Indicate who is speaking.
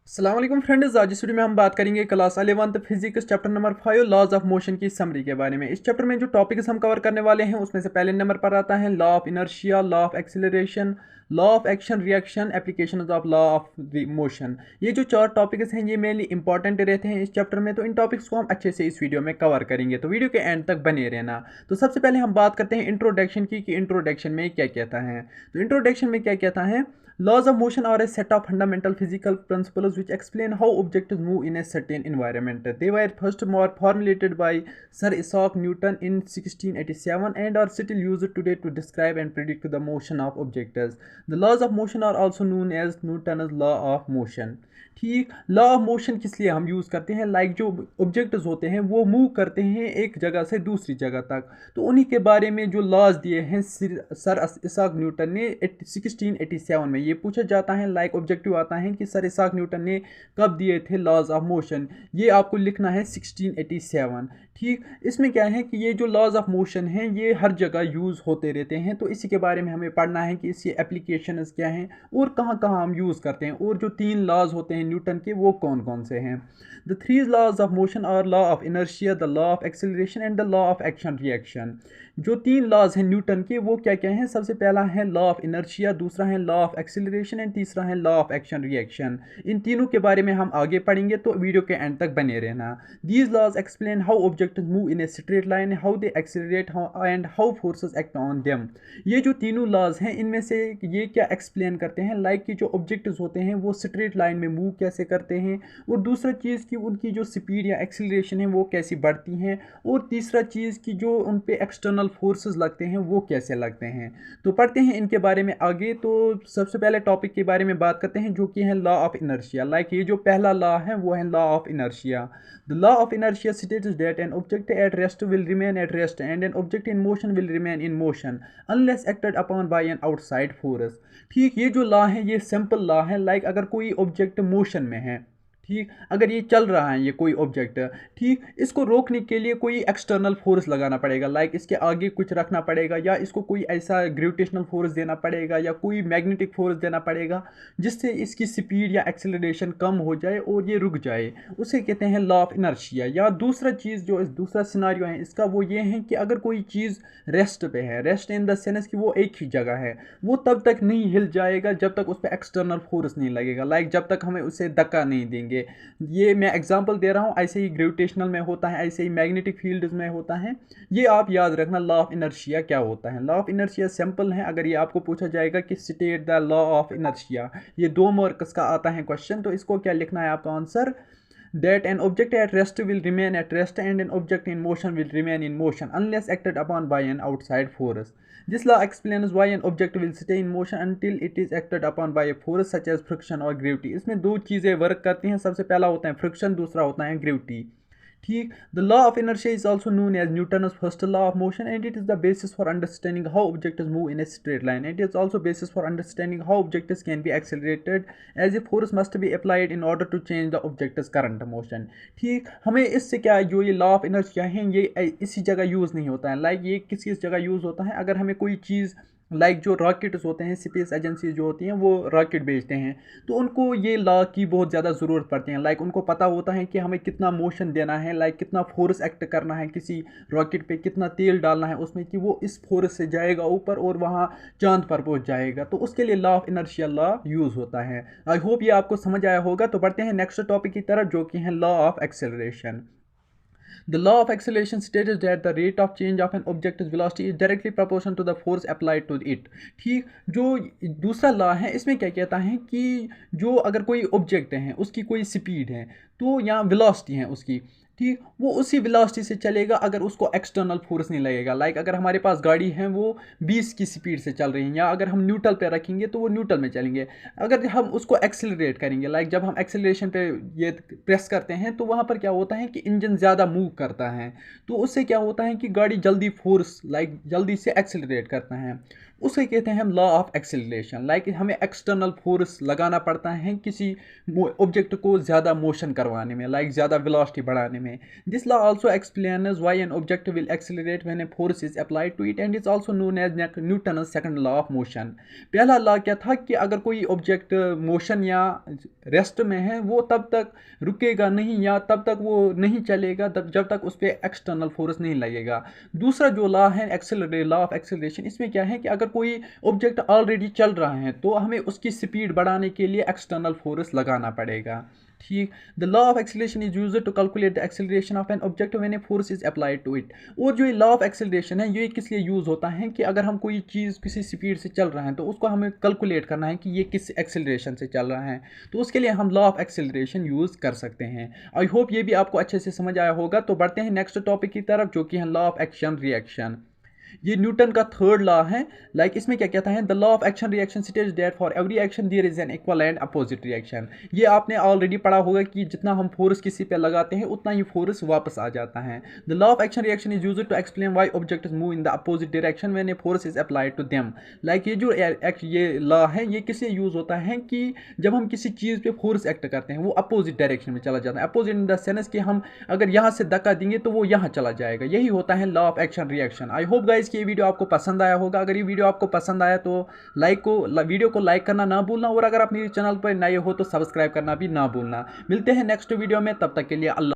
Speaker 1: अस्सलाम वालेकुम फ्रेंड्स, आज इस वीडियो में हम बात करेंगे class 11th physics chapter number 5 laws of motion की समरी के बारे में। इस चैप्टर में जो टॉपिक्स हम कवर करने वाले हैं उसमें से पहले नंबर पर आता है law of inertia, law of acceleration, law of action reaction, applications of law of motion. ये जो चार टॉपिक्स हैं ये मेनली इंपॉर्टेंट रहते हैं इस चैप्टर में, तो इन टॉपिक्स को हम अच्छे से इस वीडियो में कवर करेंगे, तो वीडियो के एंड तक बने रहना। तो सबसे पहले हम बात करते हैं इंट्रोडक्शन की कि इंट्रोडक्शन में क्या कहता है। तो इंट्रोडक्शन में क्या कहता है, laws of motion are a set of fundamental physical principles which explain how objects move in a certain environment. They were first formulated by Sir Isaac Newton in 1687 and are still used today to describe and predict the motion of objects. The laws of motion are also known as Newton's law of motion. ठीक, law of motion किस लिए हम use करते हैं, like जो objects होते हैं वो मूव करते हैं एक जगह से दूसरी जगह तक, तो उन्हीं के बारे में जो लॉज दिए हैं सर इसाक न्यूटन ने 1687 में। ये पूछा जाता है, लाइक ऑब्जेक्टिव आता है कि सर इसाक न्यूटन ने कब दिए थे लॉज ऑफ मोशन, ये आपको लिखना है 1687। ठीक, इसमें क्या है कि ये जो लॉज ऑफ मोशन हैं ये हर जगह यूज़ होते रहते हैं, तो इसी के बारे में हमें पढ़ना है कि इसकी एप्लीकेशंस क्या हैं और कहाँ कहाँ हम यूज़ करते हैं, और जो तीन लॉज होते हैं न्यूटन के वो कौन कौन से हैं। The three laws of motion are law of inertia, the law of acceleration and the law of action reaction. जो तीन लॉज हैं न्यूटन के वो क्या क्या हैं, सबसे पहला है लॉ ऑफ इनर्शिया, दूसरा है लॉ ऑफ एक्सेलरेशन एंड तीसरा है लॉ ऑफ एक्शन रिएक्शन। इन तीनों के बारे में हम आगे पढ़ेंगे, तो वीडियो के एंड तक बने रहना। These laws explain how objects move in a straight line, how they accelerate and how forces act on them. ये जो तीनों लॉज हैं इनमें से ये क्या एक्सप्लेन करते हैं, लाइक कि जो ऑब्जेक्ट्स होते हैं वो स्ट्रेट लाइन में मूव कैसे करते हैं, और दूसरा चीज़ कि उनकी जो स्पीड या एक्सीलरेशन है वो कैसी बढ़ती हैं, और तीसरा चीज़ कि जो उन पे एक्सटर्नल फोर्सेस लगते हैं वो कैसे लगते हैं। तो पढ़ते हैं इनके बारे में आगे। तो सबसे पहले टॉपिक के बारे में बात करते हैं जो कि है लॉ ऑफ इनर्शिया। लाइक ये जो पहला लॉ है वो है law of inertia. The law of inertia states that an object at rest will remain at rest and an object in motion will remain in motion unless acted upon bye an outside force. ठीक, ये जो law है ये simple law है, like अगर कोई object motion में है, ठीक, अगर ये चल रहा है ये कोई ऑब्जेक्ट, ठीक, इसको रोकने के लिए कोई एक्सटर्नल फोर्स लगाना पड़ेगा, लाइक इसके आगे कुछ रखना पड़ेगा, या इसको कोई ऐसा ग्रेविटेशनल फोर्स देना पड़ेगा, या कोई मैग्नेटिक फोर्स देना पड़ेगा जिससे इसकी स्पीड या एक्सेलरेशन कम हो जाए और ये रुक जाए, उसे कहते हैं लॉ ऑफ इनर्शिया। या दूसरा चीज़ जो इस दूसरा सिनारियो है इसका वो ये है कि अगर कोई चीज़ रेस्ट पे है, रेस्ट इन द सेंस कि वो एक ही जगह है, वो तब तक नहीं हिल जाएगा जब तक उस पर एक्सटर्नल फोर्स नहीं लगेगा, लाइक जब तक हमें उसे धक्का नहीं देंगे। ये मैं एग्जांपल दे रहा हूँ, ऐसे ही ग्रेविटेशनल में होता है, ऐसे ही मैग्नेटिक फील्ड में होता है। ये आप याद रखना लॉ ऑफ इनर्शिया क्या होता है। लॉ ऑफ इनर्शिया सिंपल है, अगर ये आपको पूछा जाएगा कि state the law of inertia, ये 2 मार्क्स का आता है क्वेश्चन, तो इसको क्या लिखना है आपका answer, that an object at rest will remain at rest and an object in motion will remain in motion unless acted upon by an outside force. This law explains why an object will stay in motion until it is acted upon by a force such as friction or gravity. इसमें दो चीज़ें work करती हैं, सबसे पहला होता है friction, दूसरा होता है ग्रेविटी। ठीक, the law of inertia is also known as Newton's first law of motion and it is the basis for understanding how objects move in a straight line and it is also basis for understanding how objects can be accelerated as a force must be applied in order to change the object's current motion. ठीक, हमें इससे क्या, जो ये law of inertia है ये इसी जगह यूज़ नहीं होता है, लाइक ये किस किस जगह यूज़ होता है, अगर हमें कोई चीज़, लाइक जो रॉकेट्स होते हैं, स्पेस एजेंसीज जो होती हैं वो रॉकेट भेजते हैं, तो उनको ये लॉ की बहुत ज़्यादा ज़रूरत पड़ती है, लाइक उनको पता होता है कि हमें कितना मोशन देना है, लाइक कितना फोर्स एक्ट करना है किसी रॉकेट पे, कितना तेल डालना है उसमें कि वो इस फोर्स से जाएगा ऊपर और वहाँ चांद पर पहुँच जाएगा, तो उसके लिए law of inertia law use होता है। आई होप ये आपको समझ आया होगा। तो बढ़ते हैं नेक्स्ट टॉपिक की तरफ जो कि है law of acceleration. The law of acceleration states that the rate of change of an object's velocity is directly proportional to the force applied to it. ठीक, जो दूसरा लॉ है इसमें क्या कहता है कि जो अगर कोई ऑब्जेक्ट है उसकी कोई स्पीड है, तो यहाँ वेलोसिटी है उसकी, ठीक, वो उसी वेलोसिटी से चलेगा अगर उसको एक्सटर्नल फोर्स नहीं लगेगा। लाइक अगर हमारे पास गाड़ी है वो 20 की स्पीड से चल रही है, या अगर हम न्यूट्रल पे रखेंगे तो वो न्यूट्रल में चलेंगे, अगर हम उसको एक्सेलरेट करेंगे, लाइक जब हम एक्सेलरेशन पे ये प्रेस करते हैं तो वहाँ पर क्या होता है कि इंजन ज़्यादा मूव करता है, तो उससे क्या होता है कि गाड़ी जल्दी फोर्स, लाइक जल्दी से एक्सेलरेट करता है, उसे कहते हैं हम लॉ ऑफ एक्सेलरेशन। लाइक हमें एक्सटर्नल फोर्स लगाना पड़ता है किसी ऑब्जेक्ट को ज़्यादा मोशन करवाने में, लाइक ज़्यादा वेलोसिटी बढ़ाने में। This law also explains why an object will accelerate when a force is applied to it and is also known as Newton's second law of motion. पहला लॉ क्या था कि अगर कोई ऑब्जेक्ट मोशन या रेस्ट में है वो तब तक रुकेगा नहीं या तब तक वो नहीं चलेगा जब तक उस पर एक्सटर्नल फोर्स नहीं लगेगा। दूसरा जो लॉ है लॉ ऑफ एक्सेलरेशन, इसमें क्या है कि अगर कोई ऑब्जेक्ट ऑलरेडी चल रहा है तो हमें उसकी स्पीड बढ़ाने के लिए एक्सटर्नल फोर्स लगाना पड़ेगा। ठीक, the law of acceleration is used to calculate the acceleration of an object when a force is applied to it. और जो ये लॉ ऑफ एक्सेलरेशन है ये किस लिए यूज़ होता है कि अगर हम कोई चीज़ किसी स्पीड से चल रहा है तो उसको हमें कैलकुलेट करना है कि ये किस एक्सेलरेशन से चल रहा है, तो उसके लिए हम लॉ ऑफ एक्सेलरेशन यूज़ कर सकते हैं। आई होप ये भी आपको अच्छे से समझ आया होगा। तो बढ़ते हैं नेक्स्ट टॉपिक की तरफ जो कि है लॉ ऑफ एक्शन रिएक्शन। ये न्यूटन का थर्ड लॉ है। इसमें क्या कहता है, the law of action reaction states that for every action there is an equal and opposite reaction. ये आपने ऑलरेडी पढ़ा होगा कि जितना हम फोर्स किसी पे लगाते हैं उतना ही फोर्स वापस आ जाता है। The law of action reaction is used to explain why objects move in the opposite direction when a force is applied to them. ये जो ये लॉ है ये किससे यूज होता है कि जब हम किसी चीज़ पे फोर्स एक्ट करते हैं वो अपोजिट डायरेक्शन में चला जाता है। अपोजिट इन द सेंस कि हम अगर यहाँ से धक्का देंगे तो वो यहाँ चला जाएगा, यही होता है law of action reaction. I hope guys कि ये वीडियो आपको पसंद आया होगा। अगर ये वीडियो आपको पसंद आया तो वीडियो को लाइक करना ना भूलना, और अगर आप मेरे चैनल पर नए हो तो सब्सक्राइब करना भी ना भूलना। मिलते हैं नेक्स्ट वीडियो में, तब तक के लिए अल्लाह।